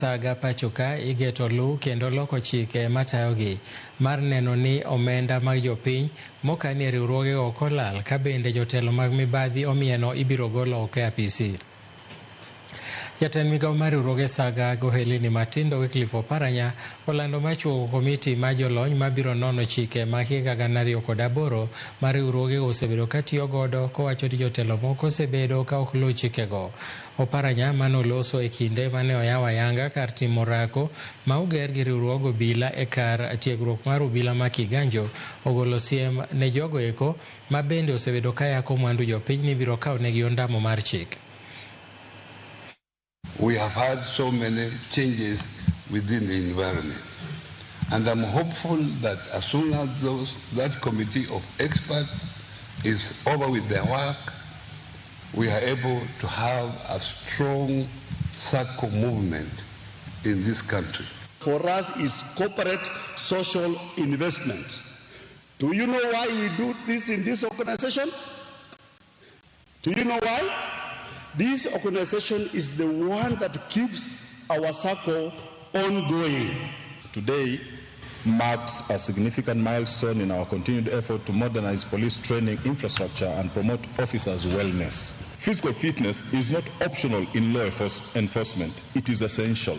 saga pachoka igeto lu kendo loko chike matayogi mar neno ni omenda mag jopiny mokanie riwruoge ok olal ka bende jotelo mag mibadhi omieno ibiro golo oko e apisi. Jatend migawo mar riwruoge saga gohelni matindo Wycliffe Oparanya olando machuogo komiti ma jolony mabiro nono chike ma higa 2008 mar riwruoge osebedo katiyo godo kowacho ni jotelo moko osebedo ka ok luw chikego. Oparanya manoloso e kinde mane oyaw ayanga kar timo rako ma oger gi riwruog obila e kar tiegruok mar obila ma Kiganjo ogolo siem ne jogo eko ma bende osebedo ka yako mwandu jopiny ni biro kawo negi ondamo mar chik. We have had so many changes within the environment, and I'm hopeful that as soon as that committee of experts is over with their work, we are able to have a strong Sirkal movement in this country. For us is corporate social investment. Do you know why we do this in this organization? Do you know why? This organization is the one that keeps our Sirkal ongoing. Today marks a significant milestone in our continued effort to modernize police training infrastructure and promote officers' wellness. Physical fitness is not optional in law enforcement, it is essential.